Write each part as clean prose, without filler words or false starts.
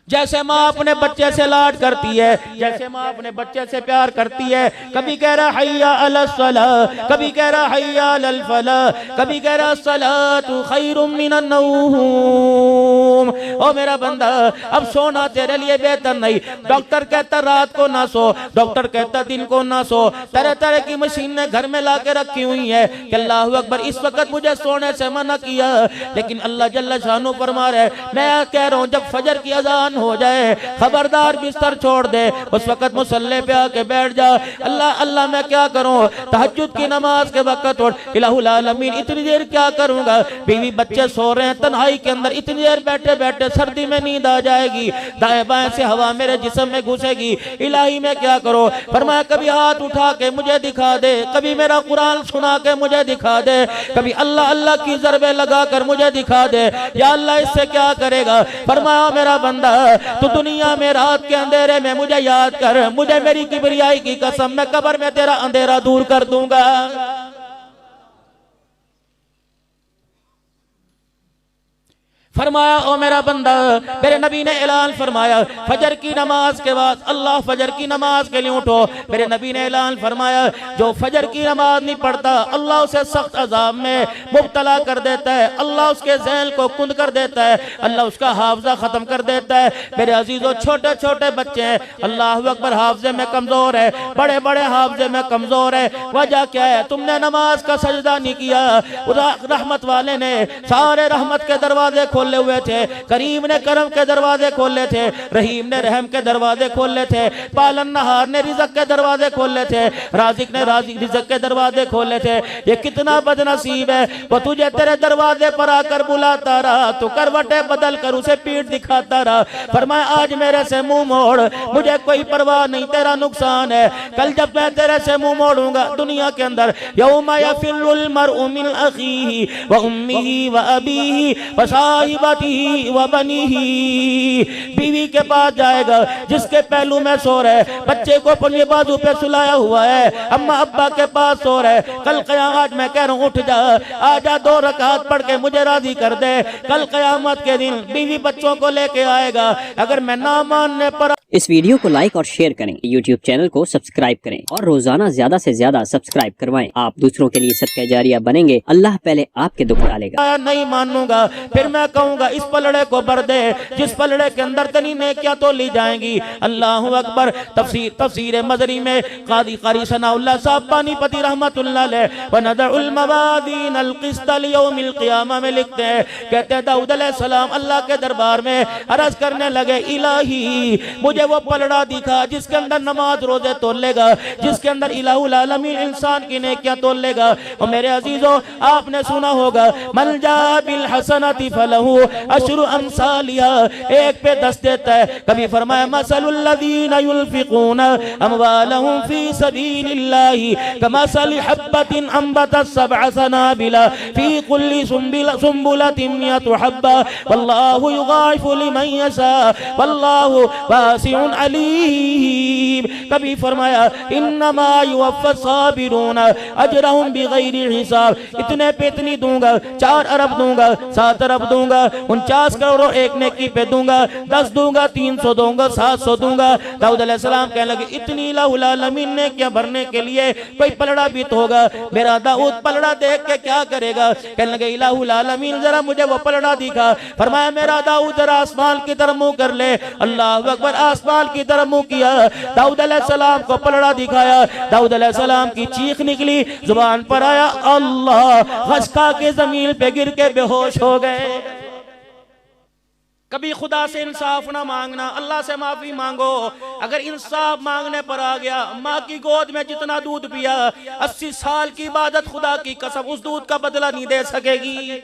जैसे माँ अपने बच्चे से लाड करती है, जैसे माँ अपने बच्चे से प्यार करती है, कभी कह रहा हय्या अलस सलाह, कभी कह रहा हय्या अलल फलाह, कभी कह रहा सलातु खैरुम मिनन नौम। ओ मेरा बंदा, अब सोना तेरे लिए बेहतर नहीं। डॉक्टर कहता रात को ना सो, डॉक्टर कहता दिन को ना सो, तरह तरह की मशीनें घर में ला के रखी हुई है कि अल्लाह अकबर इस वक्त मुझे सोने से मना किया, लेकिन अल्लाह जल्ल शानो फरमा रहे मैं कह रहा हूँ जब फजर की अजान हो जाए खबरदार बिस्तर छोड़ दे, उस वक्त मुसल्ले पे आके बैठ जा। अल्लाह अल्लाह मैं क्या करूं, तहज्जुद की नमाज के वक्त उठ, इलाहुल आलमीन इतनी देर क्या करूंगा, बीवी बच्चे सो रहे हैं तन्हाई के अंदर, इतनी देर बैठे बैठे सर्दी में नींद आ जाएगी, दाएं बाएं से हवा मेरे जिस्म में घुसेगी, इलाही मैं क्या करूं। फरमाया कभी हाथ उठा के मुझे दिखा दे, कभी मेरा कुरान सुना के मुझे दिखा दे, कभी अल्लाह अल्लाह की ज़रबे लगा कर मुझे दिखा दे, या अल्लाह इससे क्या करेगा। फरमाया मेरा बंदा तो दुनिया में रात के अंधेरे में मुझे याद कर, मुझे मेरी किबरियाई की कसम मैं कब्र में तेरा अंधेरा दूर कर दूंगा। फरमाया ओ मेरा बंदा, मेरे नबी ने ऐलान फरमाया फजर की नमाज के बाद अल्लाह फजर की नमाज के लिए उठो। मेरे नबी ने ऐलान फरमाया जो फजर की नमाज नहीं पढ़ता अल्लाह उसे सख्त अजाब में मुब्तला कर देता है, अल्लाह उसके ज़हन को कुंद कर देता है, अल्लाह उसका हाफजा खत्म कर देता है। मेरे अजीजों छोटे छोटे बच्चे हैं, अल्लाह अकबर हाफजे में कमजोर है, बड़े बड़े हाफजे में कमजोर है। वजह क्या है, तुमने नमाज का सजदा नहीं किया। रहमत वाले ने सारे रहमत के दरवाजे खोले हुए थे, करीम ने करम के दरवाजे खोले थे, रहीम ने रहम के दरवाजे खोले थे, पालन नहार ने रिज़्क़ के दरवाजे खोले थे, राज़िक ने रिज़्क़ के दरवाजे खोले थे। ये कितना बदनसीब है, वो तुझे तेरे दरवाजे पर आकर बुलाता रहा, तो करवटे बदल कर उसे पीठ दिखाता रहा। फरमाया आज मेरे से मुंह मोड़, मुझे कोई परवाह नहीं, तेरा नुकसान है। कल जब मैं तेरे से मुंह मोड़ूंगा दुनिया के अंदर, यौमा यफिरुल मरउ मिन अखीही व उम्मिही व अबीही व साहिबतिही व बनीही। बीवी के पास जाएगा जिसके पहलू में सो रहे, बच्चे को अपने बाजू पे सुलाया हुआ है, अम्मा अब्बा के पास सो रहे। कल क़यामत मैं कह रहा हूँ उठ जा, आजा 2 रकात पढ़ के मुझे राजी कर दे। कल क़यामत के दिन बीवी बच्चों को लेके आएगा, अगर मैं ना मानने पर। इस वीडियो को लाइक और शेयर करें, YouTube चैनल को सब्सक्राइब करें और रोजाना ज्यादा से ज्यादा सब्सक्राइब करवाएं। आप दूसरों के लिए सदका जारिया बनेंगे, अल्लाह पहले आपके दुख डालेगा। नहीं मानूंगा, फिर मैं कहूंगा इस पलड़े को भर दे, जिस पलड़े के अंदर तनी नेकियां तो ली जाएंगी। अल्लाह अकबर। तफसीर मजरी में कादी कारी सनाउल्लाह साहब पानीपति रहमतुल्लाह अलैह व नदउल मवादीन अल क़िस्त लियौमिल क़ियामा में लिखते हैं, कहते हैं दाऊद अलैहिस्सलाम अल्लाह के दरबार में अर्ज करने लगे, इलाही मुझे वो पलड़ा दिखा जिसके अंदर नमाज रोजे तोलेगा, जिसके अंदर इलाहुल आलमीन इंसान की नेकियां तोलेगा। और मेरे अजीजों आपने सुना होगा मन जा बिल हसनति फलहु अशरु अमसालिहा, एक पे 10 देता है। कभी फरमाया मसलुल लज़ीना युनफ़िक़ूना अमवालहुम फ़ी सबीलिल्लाहि कमसलि हब्बतिन अंबतत सबअ सनाबिला फ़ी कुल्ली सुंबुलतिन मिअतु हब्बा वल्लाहु युग़ाइफ़ु लिमन यशा वल्लाहु वासिउन अलीम। कभी फरमाया इन्नमा युवफ़्फ़ा साबिरून अजरहुम बिग़ैरि हिसाब, इतने पे इतनी दूंगा, 4 अरब दूंगा, 7 अरब दूंगा, 49 करोड़ एक नेकी पे दूंगा, 10 दूंगा, 300 दूंगा, 700 दूंगा। दाऊद अलैहिस्सलाम कहने लगे इतनी इलाहुल आलमीन ने क्या भरने के लिए कोई पलड़ा भी तो होगा। मेरा दाऊद पलड़ा देख के क्या करेगा, कहने लगे इलाहुल आलमीन जरा मुझे वो पलड़ा दिखा। फरमाया मेरा दाऊद जरा आसमान की तरफ मुंह कर ले। अल्लाह अकबर। आसमान की तरफ मुंह किया, दाऊद अलैहिस्सलाम को पलड़ा दिखाया, दाऊद अलैहिस्सलाम की चीख निकली, जुबान पर आया अल्लाह, खसका के जमीन पे गिर के बेहोश हो गए। कभी खुदा से इंसाफ ना मांगना, अल्लाह से माफी मांगो। अगर इंसाफ मांगने पर आ गया, माँ की गोद में जितना दूध पिया 80 साल की इबादत खुदा की कसम उस दूध का बदला नहीं दे सकेगी।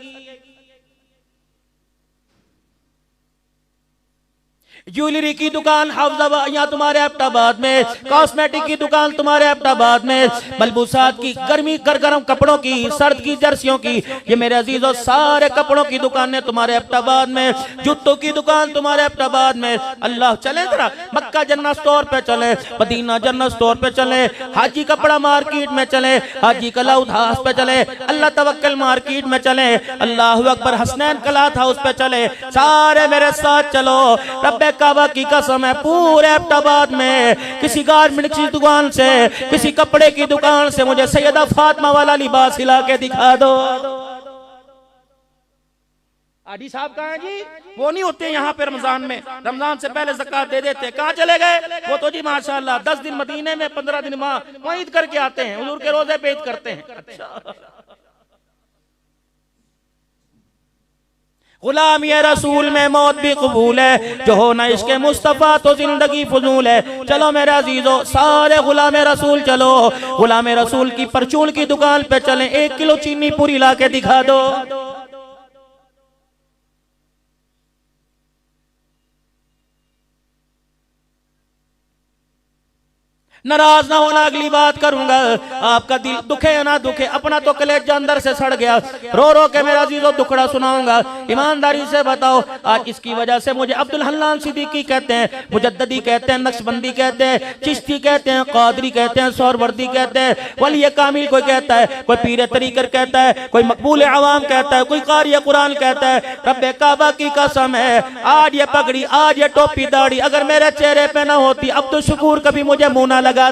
ज्वेलरी की दुकान हाफजाबाद यहाँ तुम्हारे एबटाबाद में, कॉस्मेटिक की दुकान तुम्हारे एबटाबाद में, मलबूसात की गर्म कपड़ों की, सर्द की जर्सियों की, ये मेरे अजीजों सारे कपड़ों की दुकानें तुम्हारे एबटाबाद में, जूतों की दुकान तुम्हारे एबटाबाद में। अल्लाह चले जरा मक्का जन्नत स्टोर पे चले, मदीना जन्नत स्टोर पे चले, हाजी कपड़ा मार्केट में चले, हाजी कलाउद हाउस पे चले, अल्लाह तवक्कल मार्केट में चले, अल्लाह अकबर हसनैन कलाथ हाउस पे चले। सारे मेरे साथ चलो, रब्बे रब्बे काबा की कसम है, पूरे एबटाबाद में किसी गारमेंट की दुकान से, किसी कपड़े की दुकान से मुझे सैयदा फातिमा वाला लिबास सिला के दिखा दो। आदि साहब कहाँ हैं जी? वो नहीं होते यहाँ पे रमजान में, रमजान से पहले ज़कात दे देते। कहाँ चले गए वो? तो जी माशाल्लाह 10 दिन मदीने में, 15 दिन वहाँ ईद करके आते हैं, हुजूर के रोजे पे ईद करते हैं। अच्छा, गुलाम ये रसूल में मौत भी कबूल है, जो हो ना इसके मुस्तफ़ा तो जिंदगी फजूल है। चलो मेरे अजीजों, सारे गुलाम रसूल चलो, गुलाम रसूल की परचून की दुकान पे चलें, 1 किलो चीनी पूरी ला के दिखा दो। नाराज ना होना, अगली बात करूंगा। आपका दिल दुखे या ना दुखे, अपना तो कलेजा अंदर से सड़ गया, रो रो के मेरा अजीजों दुखड़ा सुनाऊंगा। ईमानदारी से बताओ, आज इसकी वजह से मुझे अब्दुल हन्नान सिद्दीकी कहते हैं, मुजद्ददी कहते हैं, नक्शबंदी कहते हैं, चिश्ती कहते हैं, कादरी कहते हैं, सोहरवर्दी कहते हैं, वली कामिल कोई कहता है, कोई पीर तरीकर कहता है, कोई मकबूल अवाम कहता है, कोई कारी कुरान कहता है। रब्बे काबा की कसम है, आज ये पगड़ी, आज ये टोपी दाढ़ी अगर मेरे चेहरे पे ना होती, अब्दुल शकूर कभी मुझे मुंह ना लगाता।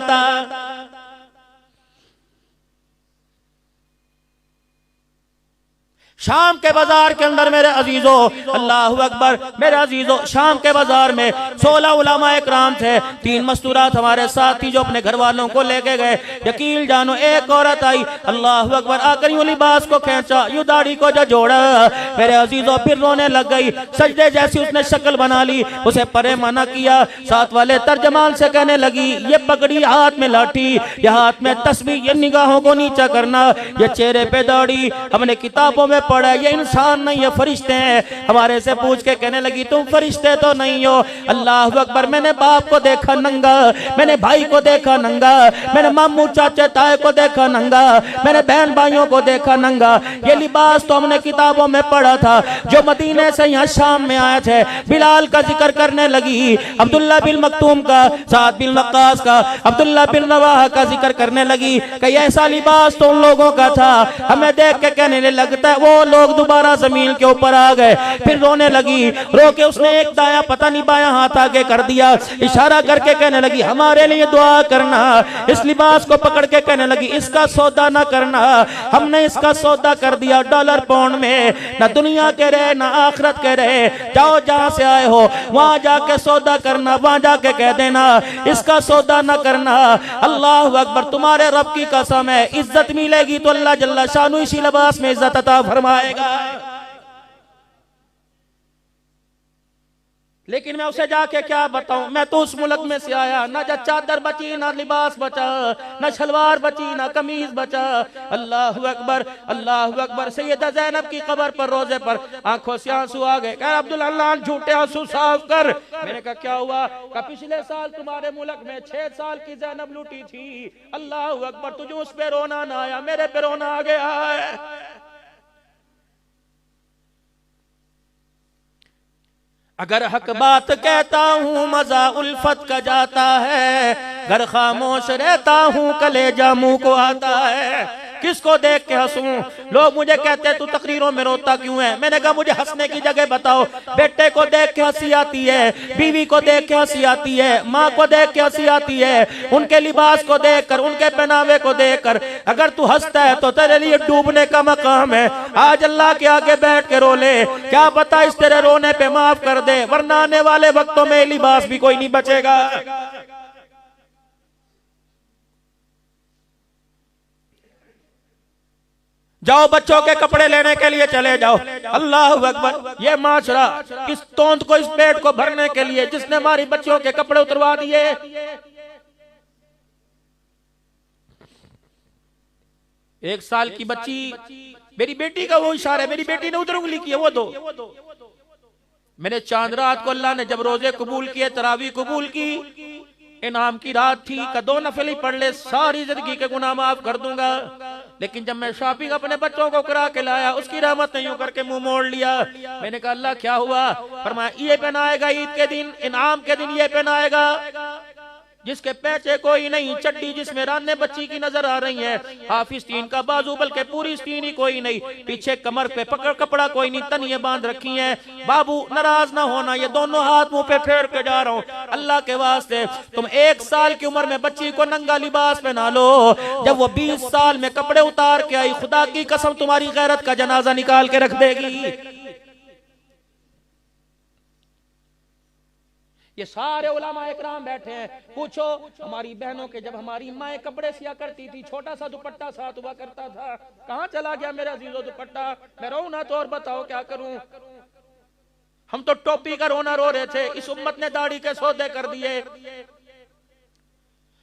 शाम के बाजार के अंदर मेरे अजीजों, अल्लाहु अकबर, मेरे अजीजों, शाम के बाजार में 16 उलमा इकराम थे, 3 मस्तूरात हमारे साथी जो अपने घर वालों को लेके गए। यकीन जानो एक औरत आई, अल्लाहु अकबर, आकर यूं लिबास को खींचा, यूं दाढ़ी को जो जोड़ा, मेरे अजीजों फिर रोने लग गई। सजदे जैसी उसने शक्ल बना ली, उसे परे मना किया। साथ वाले तर्जमान से कहने लगी, ये पगड़ी, हाथ में लाठी, ये हाथ में तस्बीह, ये निगाहों को नीचा करना, ये चेहरे पे दाढ़ी, हमने किताबों में पड़ा, ये इंसान नहीं, ये फरिश्ते हैं। हमारे से पूछ के कहने लगी, तुम फरिश्ते तो नहीं हो। अल्लाह अकबर, मैंने बाप को देखा नंगा, मैंने भाई को देखा नंगा, मैंने मामू चाचे ताए को देखा नंगा, मैंने बहन भाइयों को देखा नंगा। ये लिबास तो हमने किताबों में पढ़ा था। जो मदीने से यहाँ शाम में आए थे, बिलाल का जिक्र करने लगी, अब्दुल्ला बिन मक्तूम का, साद बिन वक्कास का, अब्दुल्ला बिन रवाहा का जिक्र करने लगी कि ऐसा लिबास तो उन लोगों का था। हमें देख के कहने लगता है, वो लोग दोबारा जमीन के ऊपर आ गए। फिर रोने लगी, रो के उसने एक दाया पता नहीं बाया हाथ आगे कर दिया, इशारा करके कहने लगी, हमारे लिए दुआ करना। इस लिबास को पकड़ के कहने लगी, इसका सौदा ना करना, हमने इसका सौदा कर दिया डॉलर पाउंड में, ना दुनिया के रहे ना आखिरत के रहे। जाओ जहां से आए हो वहां जाके सौदा करना, वहां जाके कह देना इसका सौदा ना करना। अल्लाह अकबर, तुम्हारे रब की कसम है, इज्जत मिलेगी तो अल्लाह जल्ला शानु इसी लिबास में इज्जत अता फरमाएगा। लेकिन मैं उसे जाके क्या बताऊं, मैं तो उस मुल्क में से आया, ना चादर बची, ना लिबास बचा, ना शलवार बची, ना कमीज बचा। अल्लाह अकबर, अल्लाह अकबर। सैयदा ज़ैनब की कब्र पर रोजे पर आंखों से आंसू आ गए। कह अब्दुल हन्नान, झूठे आंसू साफ कर। मैंने कहा क्या हुआ? कहा पिछले साल तुम्हारे मुल्क में 6 साल की ज़ैनब लूटी थी। अल्लाह अकबर, तुझे उस पे रोना ना आया, मेरे पे रोना आ गया है। अगर हक बात कहता हूँ मजा उल्फत का जाता है, घर खामोश रहता हूँ कलेजा मुंह को आता है। किसको देख के हंसूं? लोग मुझे कहते हैं तू तकरीरों में रोता क्यों है? मैंने कहा मुझे हंसने की जगह बताओ। बेटे को देख के हंसी आती है, बीवी को देख के हंसी आती है, माँ को देख के हंसी आती है, उनके लिबास को देखकर, उनके पहनावे को देखकर। अगर तू हंसता है तो तेरे लिए डूबने का मकाम है। आज अल्लाह के आगे बैठ के रो ले, क्या पता इस तेरे रोने पे माफ कर दे, वरना आने वाले वक्तों में लिबास भी कोई नहीं बचेगा। जाओ बच्चों के कपड़े लेने के लिए चले जाओ। अल्लाह अकबर, ये माशरा इस तोंद को, इस पेट को भरने के लिए जिसने हमारी बच्चियों के कपड़े उतरवा दिए। एक साल की बच्ची, मेरी बेटी का वो इशारा है, मेरी बेटी ने उधर उंगली की है, वो दो। मैंने चांद रात को अल्लाह ने जब रोजे कबूल किए, तरावी कबूल की, इनाम की रात थी, का 2 नफल ही पढ़ ले, सारी जिंदगी के गुनाह माफ कर दूंगा। लेकिन जब मैं शॉपिंग अपने बच्चों को करा के लाया, उसकी रहमत नहीं करके मुंह मोड़ लिया। मैंने कहा अल्लाह क्या हुआ? फरमाया ये पहनाएगा ईद के दिन, इनाम के दिन ये पहनाएगा। जिसके पैचे कोई नहीं, चड्डी जिसमें राने बच्ची की नजर आ रही है, हाफिज तीन का बाजू बल्कि पूरी स्टीन ही कोई नहीं, पीछे कमर पे पकड़ कपड़ा कोई नहीं, तनिए बांध रखी है। बाबू नाराज ना होना, ये दोनों हाथ मुंह पे फेर के जा रहा हूं, अल्लाह के वास्ते तुम 1 साल की उम्र में बच्ची को नंगा लिबास पहना लो, जब वो 20 साल में कपड़े उतार के आई, खुदा की कसम तुम्हारी गैरत का जनाजा निकाल के रख देगी। ये सारे उलमा इकराम बैठे हैं, पूछो हमारी बहनों के जब हमारी माएँ कपड़े सिया करती थी, छोटा सा दुपट्टा साथ हुआ करता था, कहां चला गया मेरा अजीजो दुपट्टा? मैं रो ना तो और बताओ क्या करूं? हम तो टोपी का रोना रो रहे थे, इस उम्मत ने दाढ़ी के सौदे कर दिए।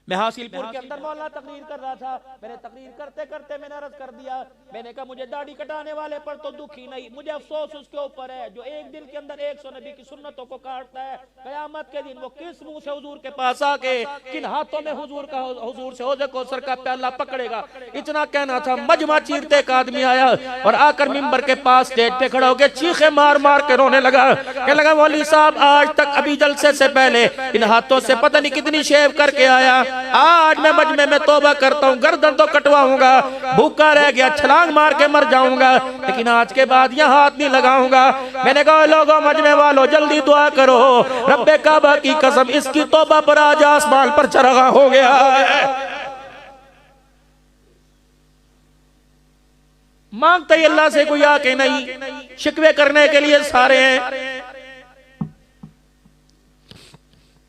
मैं हासिलपुर के अंदर मौलाना तकरीर कर रहा था, मैंने तकरीर करते करते मैंने अर्ज कर दिया, मैंने कहा मुझे दाढ़ी कटाने वाले पर तो दुख ही नहीं, मुझे अफसोस उसके ऊपर है जो एक दिल के अंदर 100 नबी की सुन्नतों को काटता है। कयामत के दिन वो किस मुंह से हुजूर के पास आके किन हाथों में हुजूर से हौज़े कौसर का प्याला पकड़ेगा। इतना कहना था, मजमा चीरते एक आदमी आया और आकर मिंबर के पास स्टेज पे खड़ा हो गया, चीखे मार मार के रोने लगा, कहने लगा मौलवी साहब आज तक अभी जलसे से पहले इन हाथों से पता नहीं कितनी शेव करके आया, आज मैं मजमे में तौबा करता हूँ, गर्दन तो कटवाऊंगा, भूखा रह गया छलांग मार के मर जाऊंगा, लेकिन आज के बाद यह हाथ नहीं लगाऊंगा। मैंने कहा लोगों मजमे वालों जल्दी दुआ करो, रब्बे काबा की कसम इसकी तौबा पर आज आसमान पर चरगा हो गया है। मांगते ही अल्लाह से कोई आके नहीं, शिकवे करने के लिए सारे हैं।